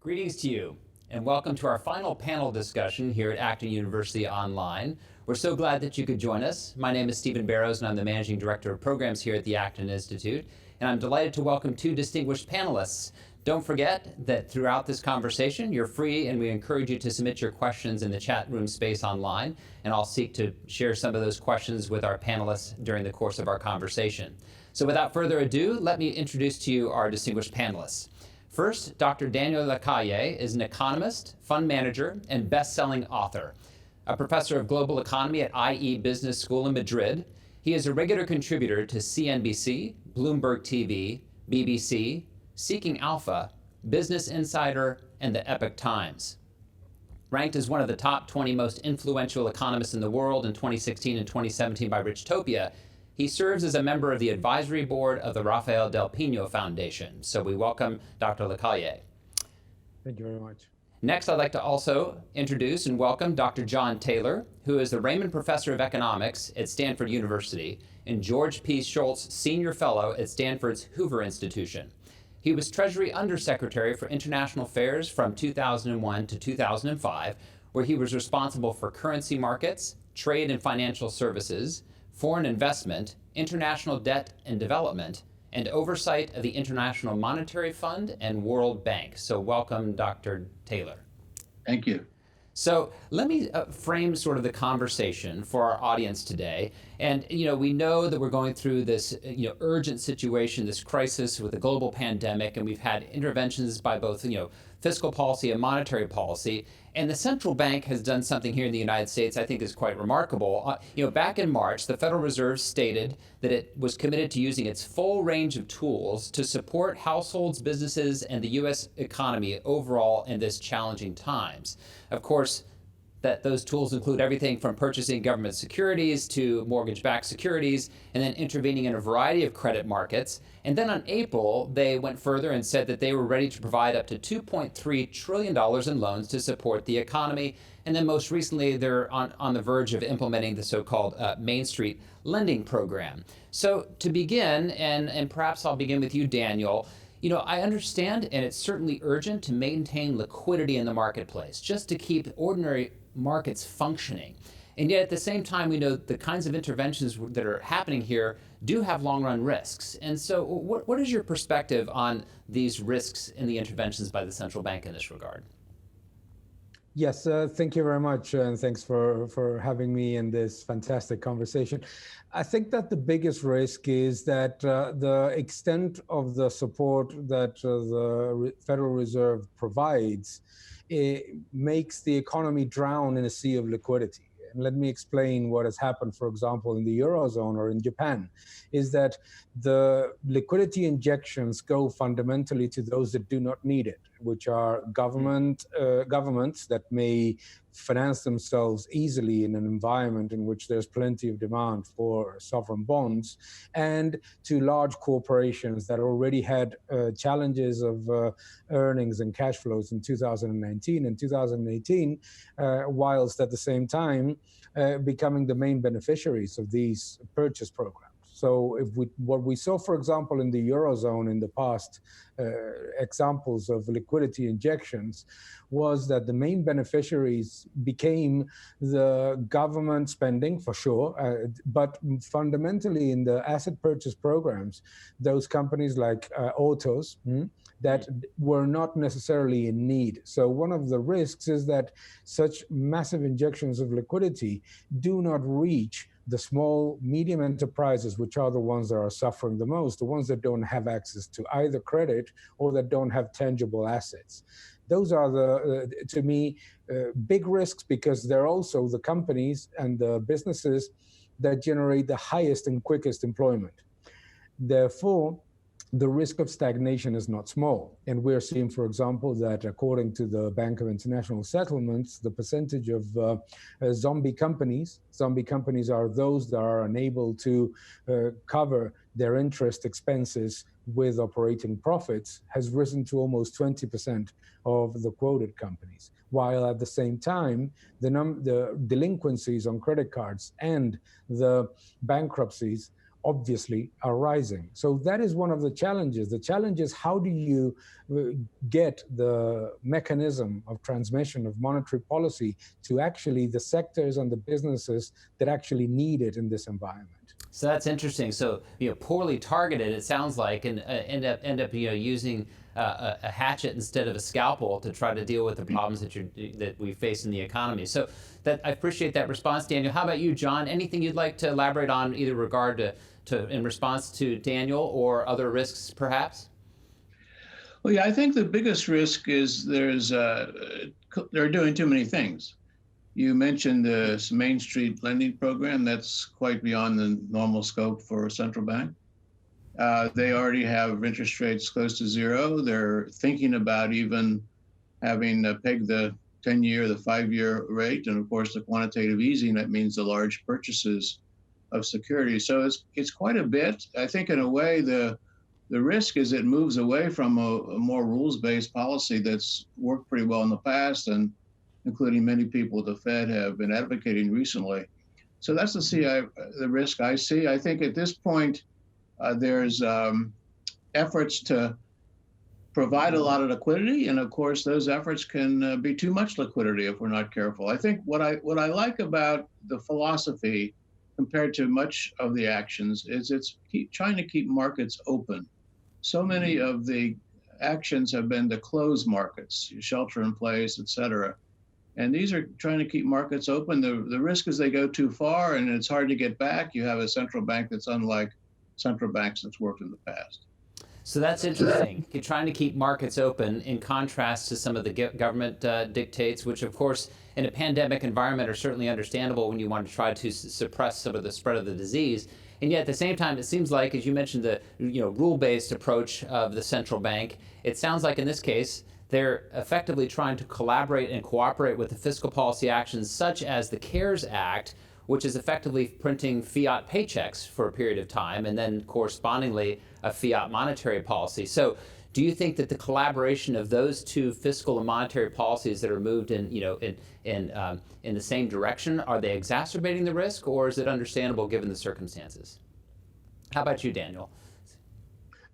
Greetings to you, and welcome to our final panel discussion here at Acton University Online. We're so glad that you could join us. My name is Stephen Barrows, and I'm the Managing Director of Programs here at the Acton Institute, and I'm delighted to welcome two distinguished panelists. Don't forget that throughout this conversation, you're free, and we encourage you to submit your questions in the chat room space online, and I'll seek to share some of those questions with our panelists during the course of our conversation. So without further ado, let me introduce to you our distinguished panelists. First, Dr. Daniel Lacalle is an economist, fund manager, and best-selling author. A professor of global economy at IE Business School in Madrid, he is a regular contributor to CNBC, Bloomberg TV, BBC, Seeking Alpha, Business Insider, and the Epoch Times. Ranked as one of the top 20 most influential economists in the world in 2016 and 2017 by Richtopia, he serves as a member of the advisory board of the Rafael del Pino Foundation. So we welcome Dr. Lacalle. Thank you very much. Next, I'd like to also introduce and welcome Dr. John Taylor, who is the Raymond Professor of Economics at Stanford University and George P. Shultz Senior Fellow at Stanford's Hoover Institution. He was Treasury Undersecretary for International Affairs from 2001 to 2005, where he was responsible for currency markets, trade and financial services, foreign investment, international debt and development, and oversight of the International Monetary Fund and World Bank. So welcome, Dr. Taylor. Thank you. So let me frame sort of the conversation for our audience today. And we know that we're going through this urgent situation, this crisis with the global pandemic, and we've had interventions by both fiscal policy and monetary policy. And the central bank has done something here in the United States I think is quite remarkable. Back in March, the Federal Reserve stated that it was committed to using its full range of tools to support households, businesses, and the U.S. economy overall in this challenging times. Of course, that those tools include everything from purchasing government securities to mortgage-backed securities, and then intervening in a variety of credit markets. And then on April, they went further and said that they were ready to provide up to $2.3 trillion in loans to support the economy. And then most recently, they're on the verge of implementing the so-called Main Street lending program. So to begin, and perhaps I'll begin with you, Daniel, I understand, and it's certainly urgent to maintain liquidity in the marketplace, just to keep ordinary markets functioning. And yet at the same time, we know the kinds of interventions that are happening here do have long-run risks. And so what is your perspective on these risks in the interventions by the central bank in this regard? Yes, thank you very much, and thanks for having me in this fantastic conversation. I think that the biggest risk is that the extent of the support that the Federal Reserve provides makes the economy drown in a sea of liquidity. And let me explain what has happened, for example, in the Eurozone or in Japan, is that the liquidity injections go fundamentally to those that do not need it, which are governments that may finance themselves easily in an environment in which there's plenty of demand for sovereign bonds, and to large corporations that already had challenges of earnings and cash flows in 2019 and 2018, whilst at the same time becoming the main beneficiaries of these purchase programs. So what we saw, for example, in the Eurozone in the past, examples of liquidity injections, was that the main beneficiaries became the government spending, for sure, but fundamentally in the asset purchase programs, those companies like autos, that were not necessarily in need. So one of the risks is that such massive injections of liquidity do not reach the small, medium enterprises, which are the ones that are suffering the most, the ones that don't have access to either credit or that don't have tangible assets. Those are to me, big risks, because they're also the companies and the businesses that generate the highest and quickest employment. Therefore, the risk of stagnation is not small. And we're seeing, for example, that according to the Bank of International Settlements, the percentage of zombie companies are those that are unable to cover their interest expenses with operating profits, has risen to almost 20% of the quoted companies. While at the same time, the delinquencies on credit cards and the bankruptcies obviously are rising. So that is one of the challenges. The challenge is, how do you get the mechanism of transmission of monetary policy to actually the sectors and the businesses that actually need it in this environment? So that's interesting. So poorly targeted, it sounds like, and end up using a hatchet instead of a scalpel to try to deal with the problems that we face in the economy. So that I appreciate that response, Daniel. How about you, John? Anything you'd like to elaborate on, either regard to in response to Daniel or other risks, perhaps? Well, yeah, I think the biggest risk is they're doing too many things. You mentioned the Main Street lending program. That's quite beyond the normal scope for a central bank. They already have interest rates close to zero. They're thinking about even having pegged the 10-year, the 5-year rate, and of course the quantitative easing. That means the large purchases of securities. So it's quite a bit. I think in a way the risk is it moves away from a more rules-based policy that's worked pretty well in the past, and including many people at the Fed have been advocating recently. So that's the risk I see. I think at this point, there's efforts to provide a lot of liquidity, and of course, those efforts can be too much liquidity if we're not careful. I think what I like about the philosophy compared to much of the actions is it's trying to keep markets open. So many of the actions have been to close markets, shelter in place, et cetera. And these are trying to keep markets open. The risk is they go too far and it's hard to get back. You have a central bank that's unlike central banks that's worked in the past. So that's interesting. You're trying to keep markets open in contrast to some of the government dictates, which of course in a pandemic environment are certainly understandable when you want to try to suppress some of the spread of the disease. And yet at the same time, it seems like, as you mentioned, the rule-based approach of the central bank, it sounds like in this case, they're effectively trying to collaborate and cooperate with the fiscal policy actions such as the CARES Act, which is effectively printing fiat paychecks for a period of time, and then correspondingly a fiat monetary policy. So do you think that the collaboration of those two fiscal and monetary policies that are moved in the same direction, are they exacerbating the risk, or is it understandable given the circumstances? How about you, Daniel?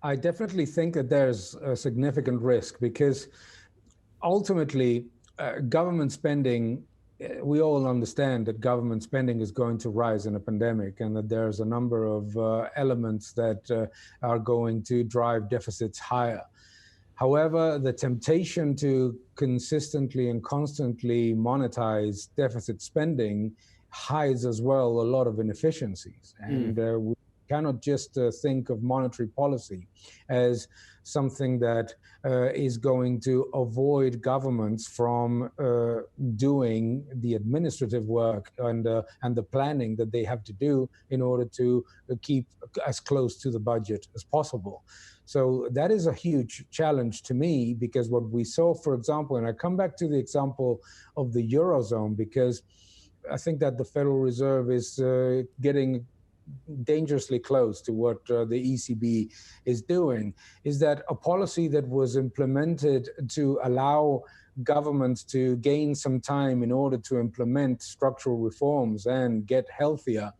I definitely think that there's a significant risk because ultimately government spending, we all understand that government spending is going to rise in a pandemic and that there's a number of elements that are going to drive deficits higher. However, the temptation to consistently and constantly monetize deficit spending hides as well a lot of inefficiencies. And we cannot just think of monetary policy as something that is going to avoid governments from doing the administrative work and the planning that they have to do in order to keep as close to the budget as possible. So that is a huge challenge to me, because what we saw, for example, and I come back to the example of the Eurozone, because I think that the Federal Reserve is getting dangerously close to what the ECB is doing, is that a policy that was implemented to allow governments to gain some time in order to implement structural reforms and get healthier,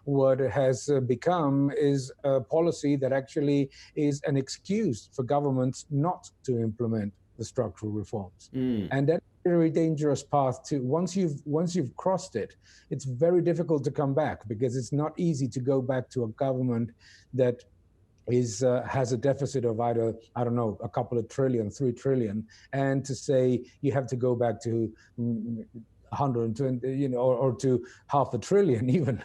what has become is a policy that actually is an excuse for governments not to implement the structural reforms. And that's a very dangerous path to, once you've crossed it, it's very difficult to come back, because it's not easy to go back to a government that has a deficit of either, I don't know, a couple of trillion, 3 trillion, and to say you have to go back to 120, or to half a trillion even.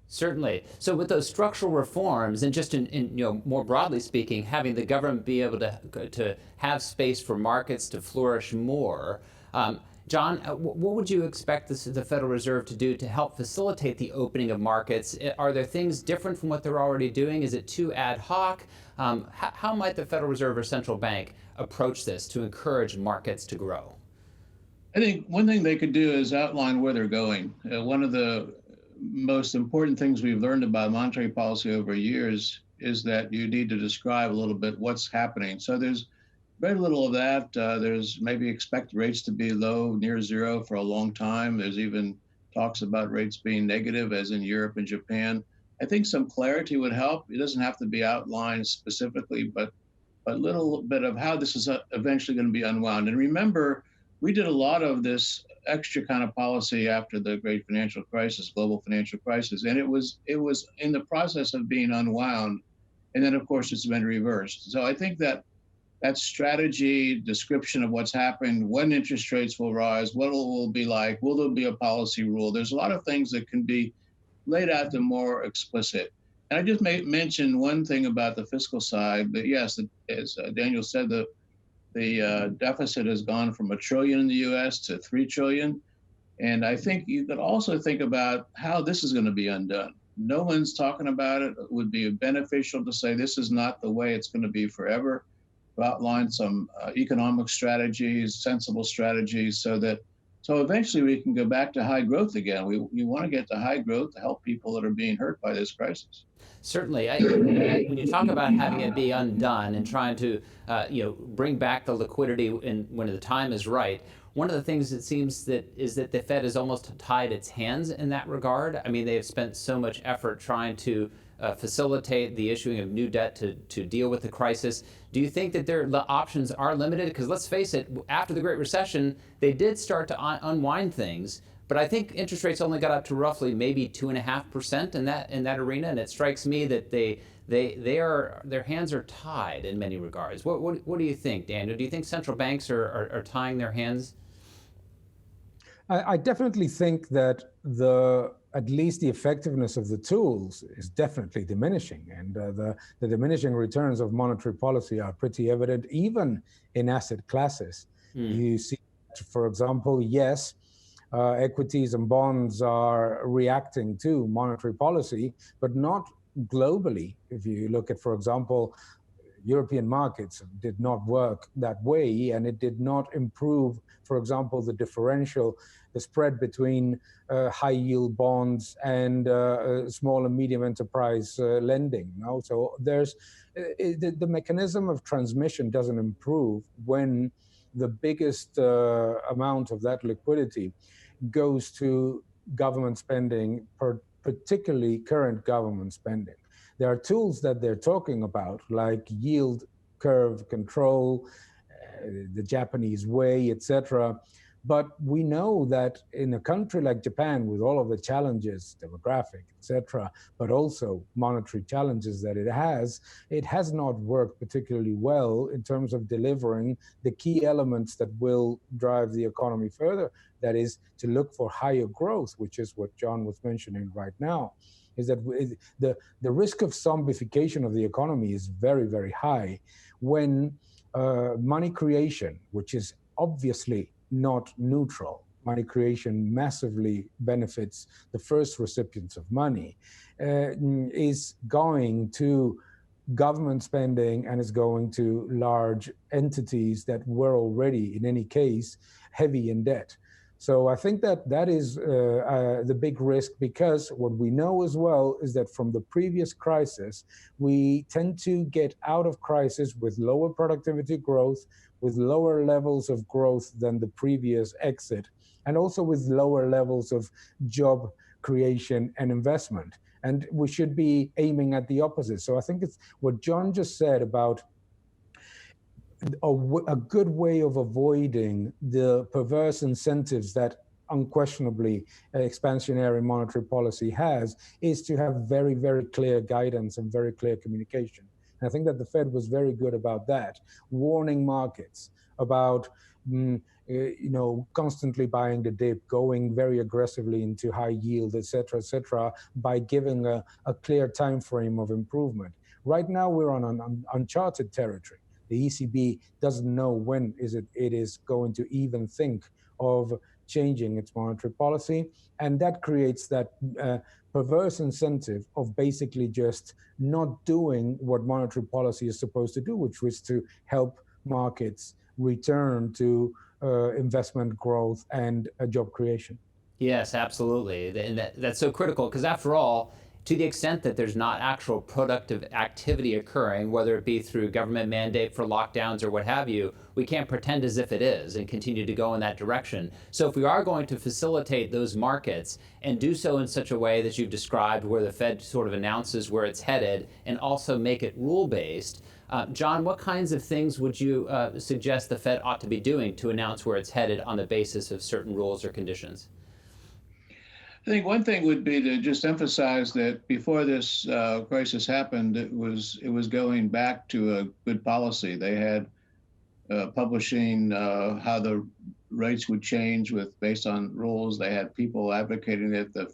Certainly. So with those structural reforms, and just in more broadly speaking, having the government be able to have space for markets to flourish more, John, what would you expect the Federal Reserve to do to help facilitate the opening of markets? Are there things different from what they're already doing? Is it too ad hoc? How might the Federal Reserve or central bank approach this to encourage markets to grow? I think one thing they could do is outline where they're going. One of the most important things we've learned about monetary policy over years is that you need to describe a little bit what's happening. So there's very little of that. There's maybe expect rates to be low, near zero for a long time. There's even talks about rates being negative, as in Europe and Japan. I think some clarity would help. It doesn't have to be outlined specifically, but a little bit of how this is eventually going to be unwound. And remember, we did a lot of this extra kind of policy after the great financial crisis, global financial crisis, and it was in the process of being unwound, and then of course it's been reversed. So I think that that strategy, description of what's happened, when interest rates will rise, what it will be like, will there be a policy rule? There's a lot of things that can be laid out to more explicit. And I just mention one thing about the fiscal side. But yes, as Daniel said, the deficit has gone from $1 trillion in the U.S. to $3 trillion. And I think you could also think about how this is going to be undone. No one's talking about it. It would be beneficial to say this is not the way it's going to be forever. Outline some economic strategies, sensible strategies, so eventually we can go back to high growth again. We want to get to high growth to help people that are being hurt by this crisis. Certainly, when you talk about having it be undone and trying to, bring back the liquidity when the time is right, one of the things it seems is that the Fed has almost tied its hands in that regard. I mean, they have spent so much effort trying to facilitate the issuing of new debt to deal with the crisis. Do you think that the options are limited? Because let's face it, after the Great Recession, they did start to unwind things. But I think interest rates only got up to roughly maybe 2.5% in that arena, and it strikes me that their hands are tied in many regards. What do you think, Daniel? Do you think central banks are tying their hands? I definitely think that at least the effectiveness of the tools is definitely diminishing, and the diminishing returns of monetary policy are pretty evident, even in asset classes. You see, for example, yes, equities and bonds are reacting to monetary policy, but not globally. If you look at, for example, European markets did not work that way, and it did not improve, for example, the spread between high yield bonds and small and medium enterprise lending. So there's the mechanism of transmission doesn't improve when the biggest amount of that liquidity goes to government spending, particularly current government spending. There are tools that they're talking about, like yield curve control, the Japanese way, etc. But we know that in a country like Japan, with all of the challenges, demographic, etc., but also monetary challenges that it has not worked particularly well in terms of delivering the key elements that will drive the economy further. That is to look for higher growth, which is what John was mentioning right now. Is that the risk of zombification of the economy is very, very high when money creation, which is obviously not neutral. Money creation massively benefits the first recipients of money, is going to government spending and is going to large entities that were already, in any case, heavy in debt. So I think that is the big risk, because what we know as well is that from the previous crisis, we tend to get out of crisis with lower productivity growth, with lower levels of growth than the previous exit, and also with lower levels of job creation and investment. And we should be aiming at the opposite. So I think it's what John just said about a good way of avoiding the perverse incentives that unquestionably expansionary monetary policy has, is to have very, very clear guidance and very clear communication. And I think that the Fed was very good about that, warning markets about constantly buying the dip, going very aggressively into high yield, et cetera, by giving a clear time frame of improvement. Right now, we're on an uncharted territory. The ECB doesn't know when it is going to even think of changing its monetary policy. And that creates that perverse incentive of basically just not doing what monetary policy is supposed to do, which was to help markets return to investment growth and job creation. Yes, absolutely. And that's so critical, because after all, to the extent that there's not actual productive activity occurring, whether it be through government mandate for lockdowns or what have you, we can't pretend as if it is and continue to go in that direction. So if we are going to facilitate those markets and do so in such a way that you've described, where the Fed sort of announces where it's headed and also make it rule-based, John, what kinds of things would you suggest the Fed ought to be doing to announce where it's headed on the basis of certain rules or conditions? I think one thing would be to just emphasize that before this crisis happened, it was going back to a good policy. They had publishing how the rates would change based on rules. They had people advocating it. The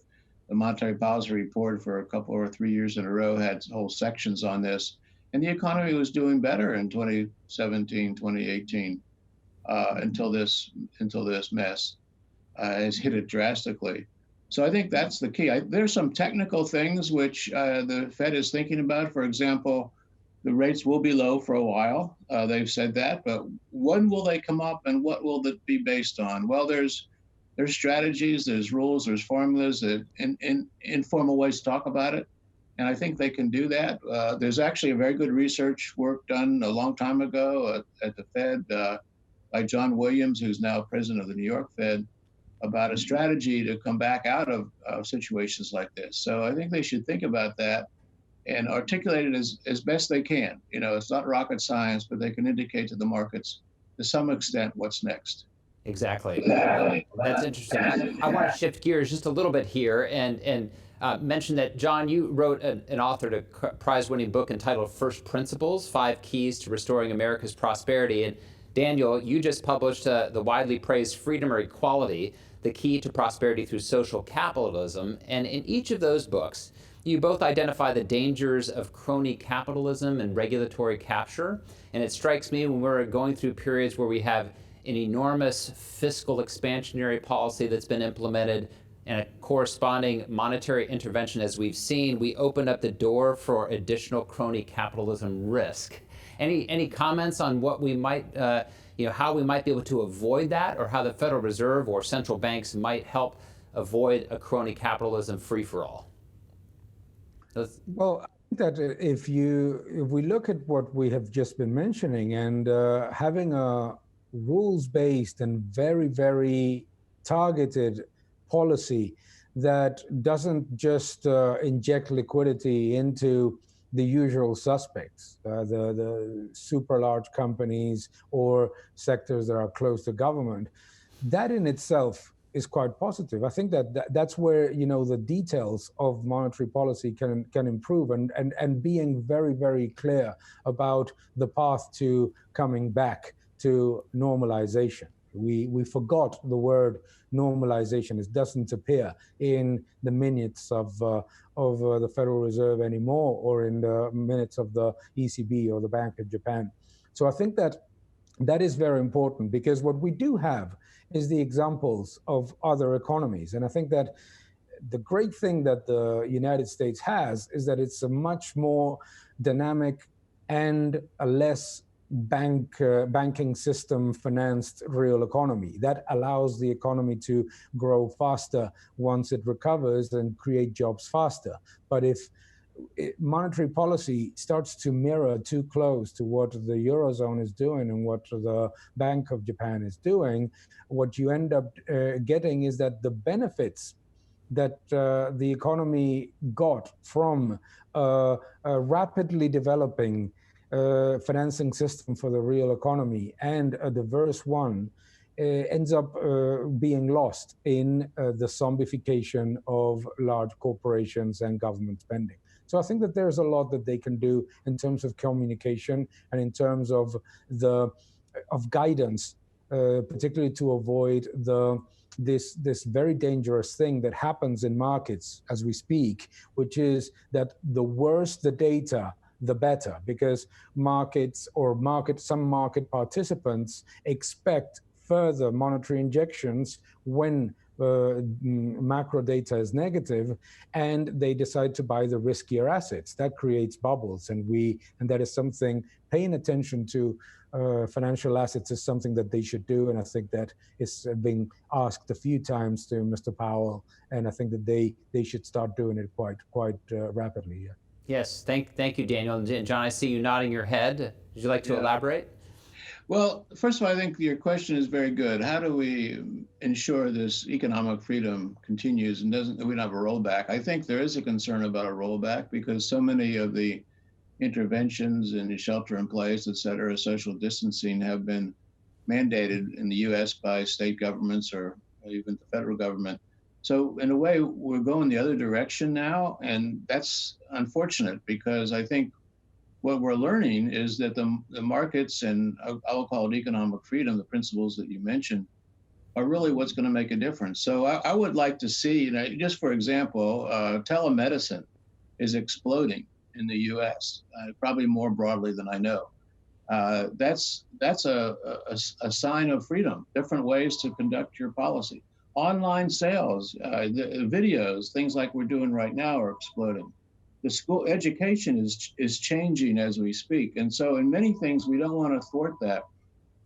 Monetary Policy Report for a couple or 3 years in a row had whole sections on this. And the economy was doing better in 2017, 2018, until this mess has hit it drastically. So I think that's the key. There's some technical things which the Fed is thinking about. For example, the rates will be low for a while. They've said that, but when will they come up and what will it be based on? Well, there's strategies, there's rules, there's formulas, and informal ways to talk about it. And I think they can do that. There's actually a very good research work done a long time ago at the Fed by John Williams, who's now president of the New York Fed, about a strategy to come back out of situations like this. So I think they should think about that and articulate it as best they can. You know, it's not rocket science, but they can indicate to the markets to some extent what's next. Exactly. That's interesting. I want to shift gears just a little bit here and mention that, John, you wrote an authored a prize-winning book entitled First Principles, 5 Keys to Restoring America's Prosperity. And Daniel, you just published the widely praised Freedom or Equality, the Key to Prosperity Through Social Capitalism. And in each of those books, you both identify the dangers of crony capitalism and regulatory capture. And it strikes me when we're going through periods where we have an enormous fiscal expansionary policy that's been implemented and a corresponding monetary intervention, as we've seen, we open up the door for additional crony capitalism risk. Any comments on what we might, how we might be able to avoid that, or how the Federal Reserve or central banks might help avoid a crony capitalism free-for-all? Well, I think that if we look at what we have just been mentioning and having a rules-based and very, very targeted policy that doesn't just inject liquidity into the usual suspects, the super large companies or sectors that are close to government, that in itself is quite positive. I think that's where the details of monetary policy can improve, and being very, very clear about the path to coming back to normalization. We forgot the word normalization. It doesn't appear in the minutes of the Federal Reserve anymore, or in the minutes of the ECB or the Bank of Japan. So I think that is very important, because what we do have is the examples of other economies. And I think that the great thing that the United States has is that it's a much more dynamic and a less banking system financed real economy that allows the economy to grow faster once it recovers and create jobs faster. But if monetary policy starts to mirror too close to what the Eurozone is doing and what the Bank of Japan is doing, what you end up getting is that the benefits that the economy got from a rapidly developing financing system for the real economy and a diverse one ends up being lost in the zombification of large corporations and government spending. So I think that there's a lot that they can do in terms of communication and in terms of guidance, particularly to avoid this very dangerous thing that happens in markets as we speak, which is that the worse the data, the better, because some market participants expect further monetary injections when macro data is negative, and they decide to buy the riskier assets. That creates bubbles, and that is something, paying attention to financial assets is something that they should do, and I think that is being asked a few times to Mr. Powell, and I think that they should start doing it quite rapidly. Yeah. Yes, thank you, Daniel. And John, I see you nodding your head. Would you like to elaborate? Well, first of all, I think your question is very good. How do we ensure this economic freedom continues and we don't have a rollback? I think there is a concern about a rollback because so many of the interventions in the shelter in place, et cetera, social distancing have been mandated in the US by state governments or even the federal government. So in a way, we're going the other direction now, and that's unfortunate because I think what we're learning is that the markets, and I'll call it economic freedom, the principles that you mentioned, are really what's going to make a difference. So I would like to see, just for example, telemedicine is exploding in the US, probably more broadly than I know. That's a sign of freedom, different ways to conduct your policy. Online sales, the videos, things like we're doing right now are exploding. The school education is changing as we speak. And so in many things, we don't want to thwart that.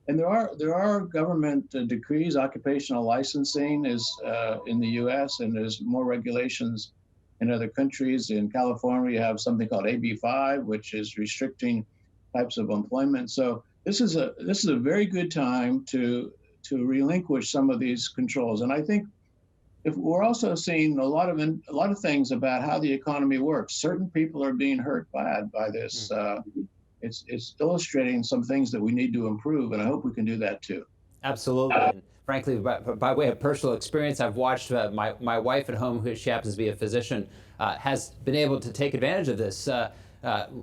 And there are government decrees. Occupational licensing is in the US, and there's more regulations in other countries. In California, you have something called AB5, which is restricting types of employment. So this is a very good time to relinquish some of these controls. And I think if we're also seeing a lot of things about how the economy works. Certain people are being hurt bad by this. It's illustrating some things that we need to improve, and I hope we can do that too. Absolutely. And frankly, by way of personal experience, I've watched my wife at home, who she happens to be a physician, has been able to take advantage of this.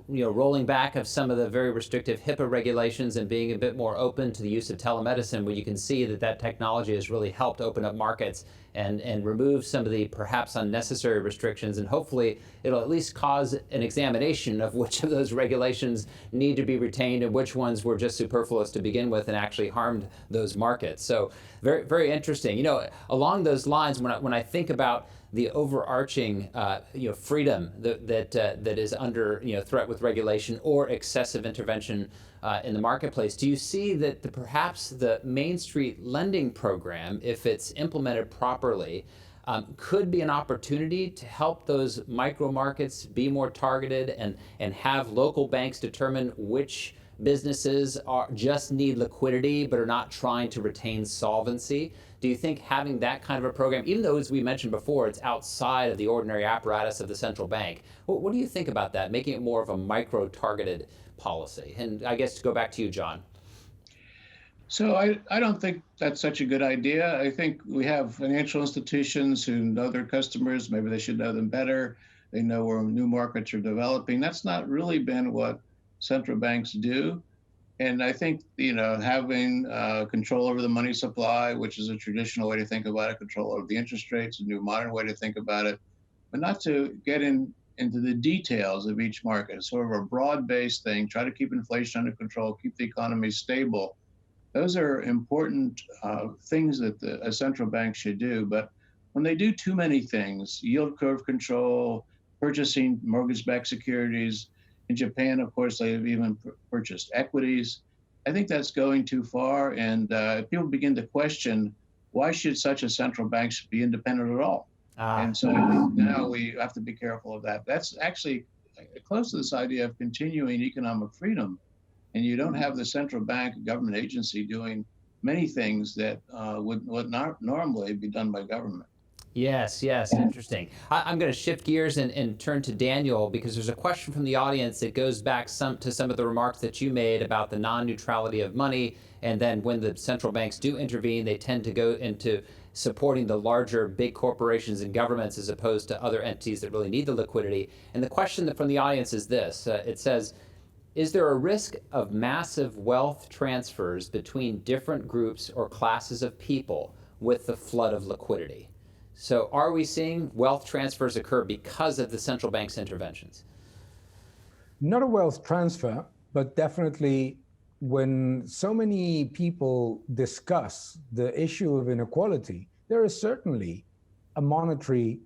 Rolling back of some of the very restrictive HIPAA regulations and being a bit more open to the use of telemedicine, where you can see that technology has really helped open up markets and remove some of the perhaps unnecessary restrictions, and hopefully it'll at least cause an examination of which of those regulations need to be retained and which ones were just superfluous to begin with and actually harmed those markets. So very, very interesting. Along those lines, when I think about the overarching freedom that is under threat with regulation or excessive intervention in the marketplace, do you see that perhaps the Main Street lending program, if it's implemented properly, could be an opportunity to help those micro markets be more targeted and have local banks determine which businesses just need liquidity but are not trying to retain solvency? Do you think having that kind of a program, even though, as we mentioned before, it's outside of the ordinary apparatus of the central bank, what do you think about that, making it more of a micro-targeted policy? And I guess to go back to you, John. So I don't think that's such a good idea. I think we have financial institutions who know their customers. Maybe they should know them better. They know where new markets are developing. That's not really been what central banks do. And I think, having control over the money supply, which is a traditional way to think about it, control over the interest rates, a new modern way to think about it, but not to get into the details of each market. It's sort of a broad-based thing, try to keep inflation under control, keep the economy stable. Those are important things that a central bank should do. But when they do too many things, yield curve control, purchasing mortgage-backed securities, in Japan, of course, they've even purchased equities. I think that's going too far, and people begin to question, why should such a central bank be independent at all? And so I think now we have to be careful of that. That's actually close to this idea of continuing economic freedom, and you don't have the central bank, a government agency, doing many things that would not normally be done by government. Yes, interesting. I'm going to shift gears and turn to Daniel, because there's a question from the audience that goes back to some of the remarks that you made about the non-neutrality of money, and then when the central banks do intervene, they tend to go into supporting the larger big corporations and governments as opposed to other entities that really need the liquidity. And the question from the audience is this. It says, is there a risk of massive wealth transfers between different groups or classes of people with the flood of liquidity? So are we seeing wealth transfers occur because of the central bank's interventions? Not a wealth transfer, but definitely when so many people discuss the issue of inequality, there is certainly a monetary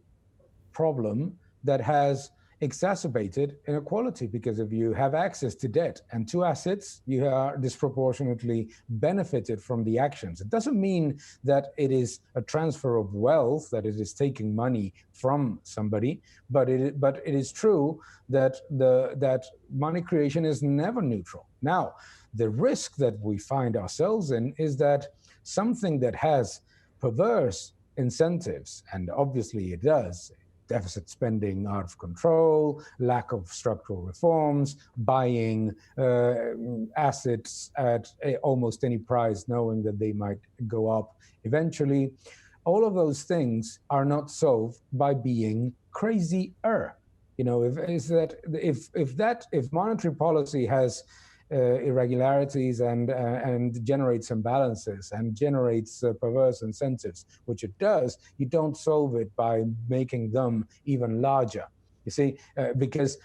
problem that has exacerbated inequality, because if you have access to debt and to assets, you are disproportionately benefited from the actions. It doesn't mean that it is a transfer of wealth, that it is taking money from somebody, but it is true that that money creation is never neutral. Now, the risk that we find ourselves in is that something that has perverse incentives, and obviously it does, deficit spending out of control, lack of structural reforms, buying assets at almost any price, knowing that they might go up eventually. All of those things are not solved by being crazier. If monetary policy has irregularities and generates imbalances and generates perverse incentives, which it does, you don't solve it by making them even larger. You see, because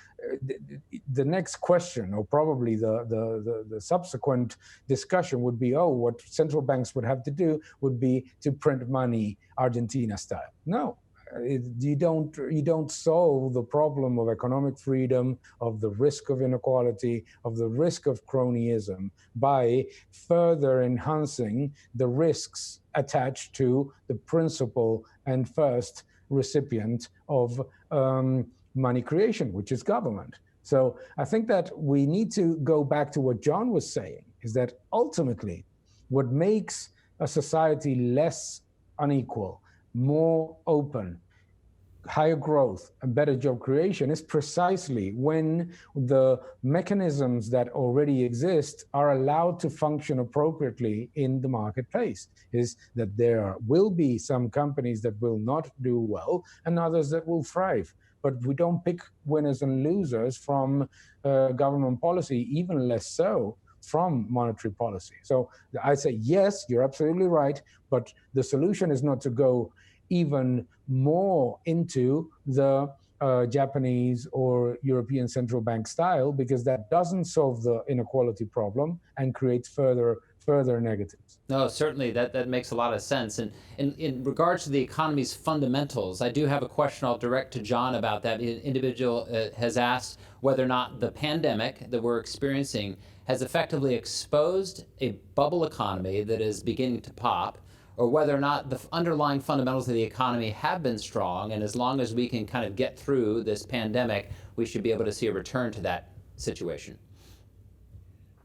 the next question, or probably the subsequent discussion, would be, what central banks would have to do would be to print money Argentina style. No. You don't solve the problem of economic freedom, of the risk of inequality, of the risk of cronyism by further enhancing the risks attached to the principal and first recipient of money creation, which is government. So I think that we need to go back to what John was saying, is that ultimately what makes a society less unequal, more open, higher growth, and better job creation is precisely when the mechanisms that already exist are allowed to function appropriately in the marketplace. Is that there will be some companies that will not do well and others that will thrive. But we don't pick winners and losers from government policy, even less so from monetary policy. So I say, yes, you're absolutely right, but the solution is not to go even more into the Japanese or European central bank style, because that doesn't solve the inequality problem and creates further negatives. No, certainly that makes a lot of sense. And in regards to the economy's fundamentals, I do have a question I'll direct to John about that. An individual has asked whether or not the pandemic that we're experiencing has effectively exposed a bubble economy that is beginning to pop, or whether or not the underlying fundamentals of the economy have been strong, and as long as we can kind of get through this pandemic, we should be able to see a return to that situation.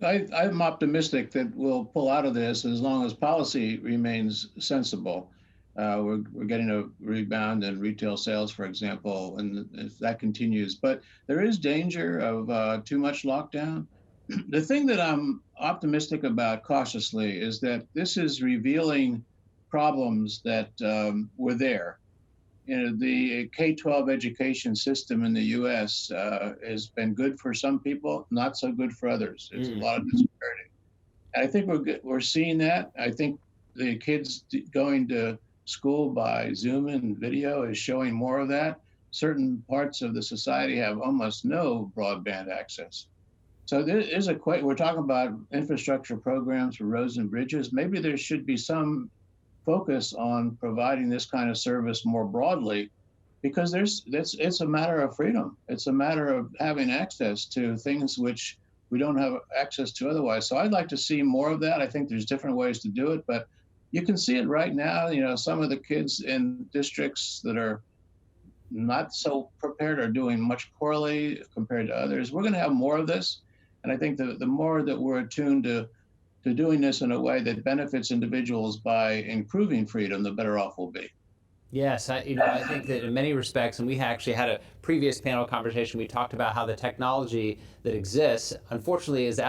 I'm optimistic that we'll pull out of this as long as policy remains sensible. We're getting a rebound in retail sales, for example, and if that continues. But there is danger of too much lockdown. The thing that I'm optimistic about cautiously is that this is revealing problems that were there. The K-12 education system in the U.S. Has been good for some people, not so good for others. There's a lot of disparity. And I think we're seeing that. I think the kids going to school by Zoom and video is showing more of that. Certain parts of the society have almost no broadband access. So there is we're talking about infrastructure programs for roads and bridges. Maybe there should be some focus on providing this kind of service more broadly, because it's a matter of freedom. It's a matter of having access to things which we don't have access to otherwise. So I'd like to see more of that. I think there's different ways to do it, but you can see it right now. Some of the kids in districts that are not so prepared are doing much poorly compared to others. We're going to have more of this. And I think the more that we're attuned to doing this in a way that benefits individuals by improving freedom, the better off we'll be. Yes, I think that in many respects, and we actually had a previous panel conversation, we talked about how the technology that exists, unfortunately, is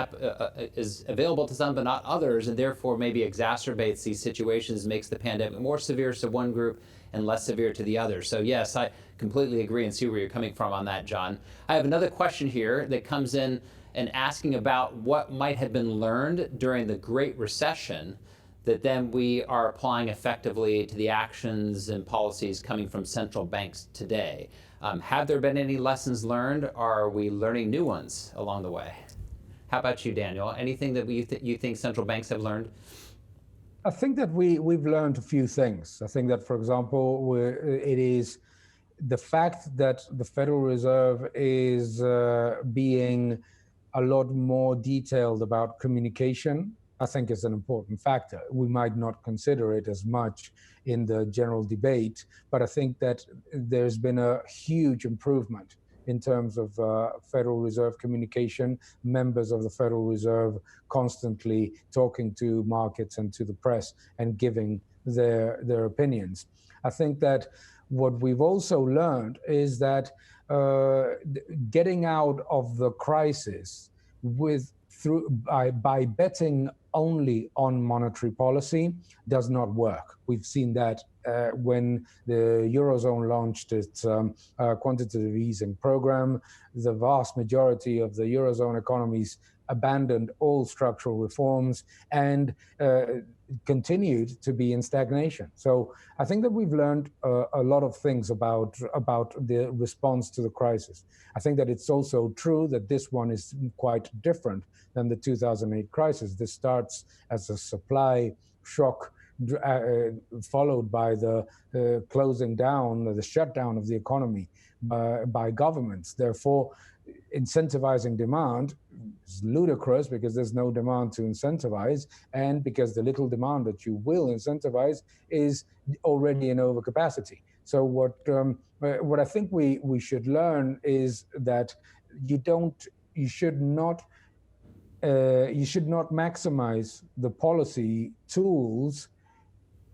available to some but not others, and therefore maybe exacerbates these situations, makes the pandemic more severe to one group and less severe to the other. So yes, I completely agree and see where you're coming from on that, John. I have another question here that comes in and asking about what might have been learned during the Great Recession that then we are applying effectively to the actions and policies coming from central banks today. Have there been any lessons learned, or are we learning new ones along the way? How about you, Daniel? Anything that you think central banks have learned? I think that we've learned a few things. I think that, for example, it is the fact that the Federal Reserve is being a lot more detailed about communication, I think is an important factor. We might not consider it as much in the general debate, but I think that there's been a huge improvement in terms of Federal Reserve communication, members of the Federal Reserve constantly talking to markets and to the press and giving their opinions. I think that what we've also learned is that getting out of the crisis by betting only on monetary policy does not work. We've seen that when the Eurozone launched its quantitative easing program. The vast majority of the Eurozone economies abandoned all structural reforms and continued to be in stagnation. So I think that we've learned a lot of things about the response to the crisis. I think that it's also true that this one is quite different than the 2008 crisis. This starts as a supply shock followed by the closing down, the shutdown of the economy by governments. Therefore, incentivizing demand is ludicrous because there's no demand to incentivize, and because the little demand that you will incentivize is already in overcapacity. So what I think we should learn is that you should not maximize the policy tools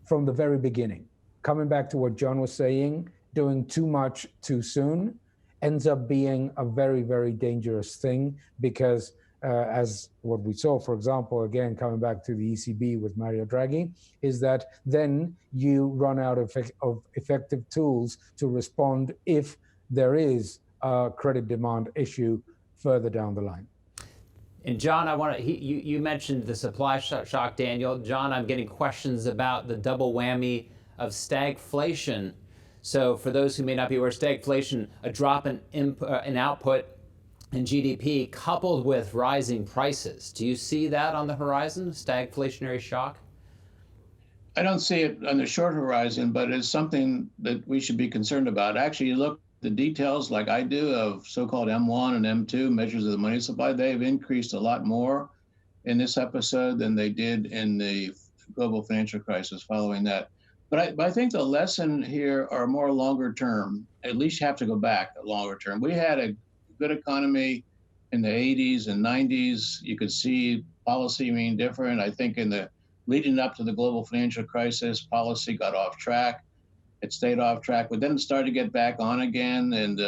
from the very beginning. Coming back to what John was saying, doing too much too soon ends up being a very, very dangerous thing because as what we saw, for example, again, coming back to the ECB with Mario Draghi, is that then you run out of effective tools to respond if there is a credit demand issue further down the line. And John, you mentioned the supply shock, Daniel. John, I'm getting questions about the double whammy of stagflation. So for those who may not be aware, stagflation, a drop in output in GDP coupled with rising prices. Do you see that on the horizon, stagflationary shock? I don't see it on the short horizon, but it's something that we should be concerned about. Actually, you look the details like I do of so-called M1 and M2 measures of the money supply, they've increased a lot more in this episode than they did in the global financial crisis following that. But I think the lesson here are more longer term. At least you have to go back longer term. We had a good economy in the 80s and 90s. You could see policy being different. I think in the leading up to the global financial crisis, policy got off track. It stayed off track, but then it started to get back on again. And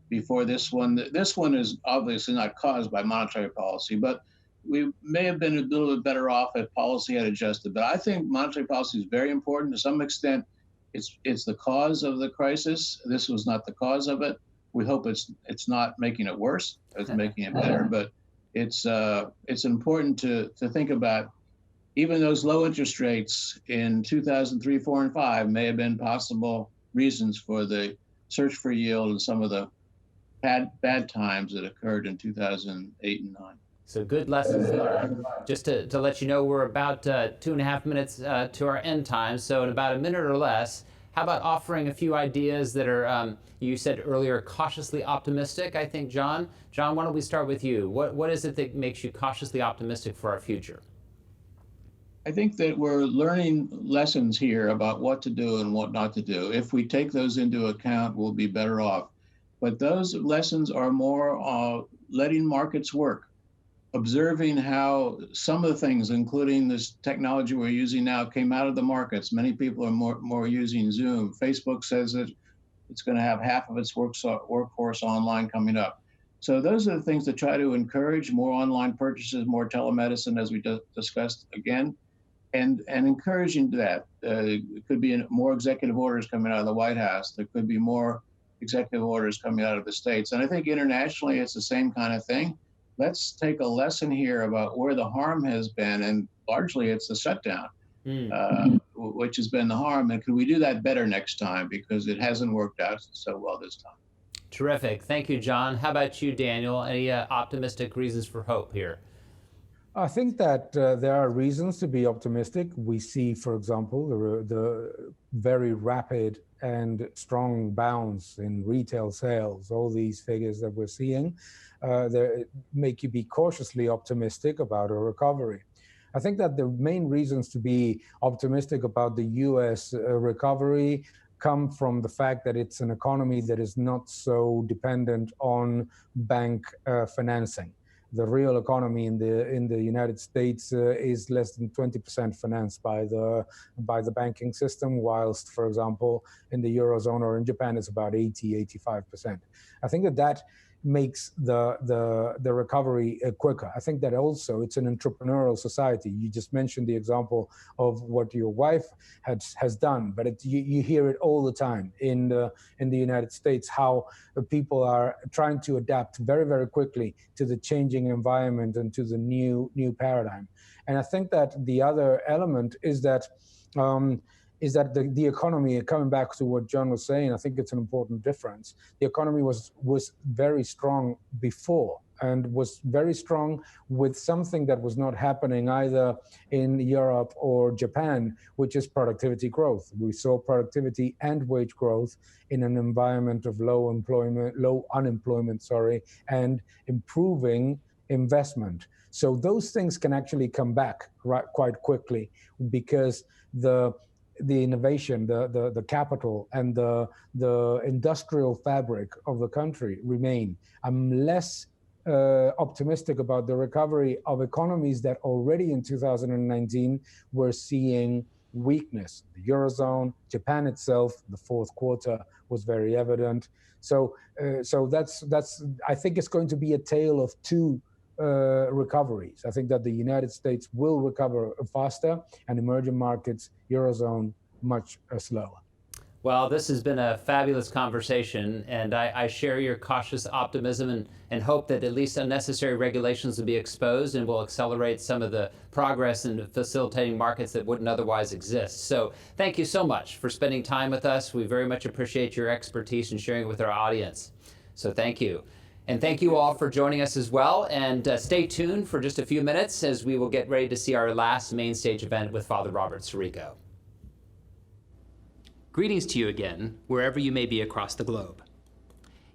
before this one is obviously not caused by monetary policy, but we may have been a little bit better off if policy had adjusted. But I think monetary policy is very important. To some extent, it's the cause of the crisis. This was not the cause of it. We hope it's not making it worse. It's making it better. But it's important to think about. Even those low interest rates in 2003, 4, and 5 may have been possible reasons for the search for yield and some of the bad times that occurred in 2008 and 9. So good lessons learned. Just to let you know, we're about 2.5 minutes to our end time. So in about a minute or less, how about offering a few ideas that are, you said earlier, cautiously optimistic, I think, John. John, why don't we start with you? What is it that makes you cautiously optimistic for our future? I think that we're learning lessons here about what to do and what not to do. If we take those into account, we'll be better off. But those lessons are more letting markets work, observing how some of the things, including this technology we're using now, came out of the markets. Many people are more using Zoom. Facebook says that it's going to have half of its workforce online coming up. So those are the things to try to encourage more online purchases, more telemedicine, as we discussed again. And encouraging that. It could be more executive orders coming out of the White House. There could be more executive orders coming out of the states. And I think internationally, it's the same kind of thing. Let's take a lesson here about where the harm has been, and largely it's the shutdown, which has been the harm. And could we do that better next time? Because it hasn't worked out so well this time. Terrific. Thank you, John. How about you, Daniel? Any optimistic reasons for hope here? I think that there are reasons to be optimistic. We see, for example, the very rapid and strong bounce in retail sales. All these figures that we're seeing they make you be cautiously optimistic about a recovery. I think that the main reasons to be optimistic about the US recovery come from the fact that it's an economy that is not so dependent on bank financing. The real economy in the United States is less than 20% financed by the banking system, whilst, for example, in the Eurozone or in Japan, it's about 85%. I think that makes the recovery quicker. I think that also it's an entrepreneurial society. You just mentioned the example of what your wife has done, but you hear it all the time in the United States, how people are trying to adapt very, very quickly to the changing environment and to the new paradigm. And I think that the other element is that the economy, coming back to what John was saying, I think it's an important difference. The economy was very strong before, and was very strong with something that was not happening either in Europe or Japan, which is productivity growth. We saw productivity and wage growth in an environment of low unemployment, and improving investment. So those things can actually come back quite quickly, because the innovation, the capital, and the industrial fabric of the country remain. I'm less optimistic about the recovery of economies that already in 2019 were seeing weakness. The Eurozone, Japan itself, the fourth quarter was very evident. So that's I think it's going to be a tale of two recoveries. I think that the United States will recover faster, and emerging markets, Eurozone, much slower. Well, this has been a fabulous conversation, and I share your cautious optimism and hope that at least unnecessary regulations will be exposed and will accelerate some of the progress in facilitating markets that wouldn't otherwise exist. So thank you so much for spending time with us. We very much appreciate your expertise and sharing it with our audience. So thank you. And thank you all for joining us as well. And stay tuned for just a few minutes as we will get ready to see our last main stage event with Father Robert Sirico. Greetings to you again, wherever you may be across the globe.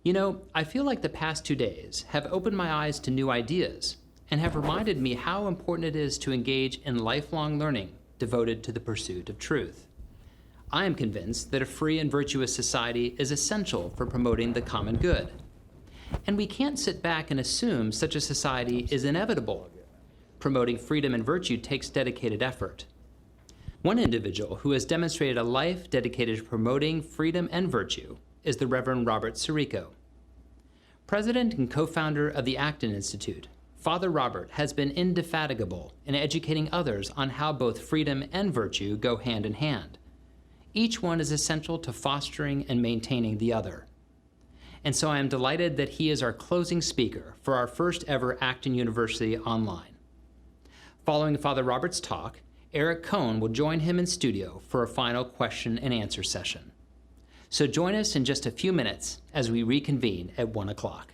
You know, I feel like the past 2 days have opened my eyes to new ideas and have reminded me how important it is to engage in lifelong learning devoted to the pursuit of truth. I am convinced that a free and virtuous society is essential for promoting the common good. And we can't sit back and assume such a society is inevitable. Promoting freedom and virtue takes dedicated effort. One individual who has demonstrated a life dedicated to promoting freedom and virtue is the Reverend Robert Sirico. President and co-founder of the Acton Institute, Father Robert has been indefatigable in educating others on how both freedom and virtue go hand in hand. Each one is essential to fostering and maintaining the other. And so I am delighted that he is our closing speaker for our first ever Acton University Online. Following Father Robert's talk, Eric Cohn will join him in studio for a final question and answer session. So join us in just a few minutes as we reconvene at 1 o'clock.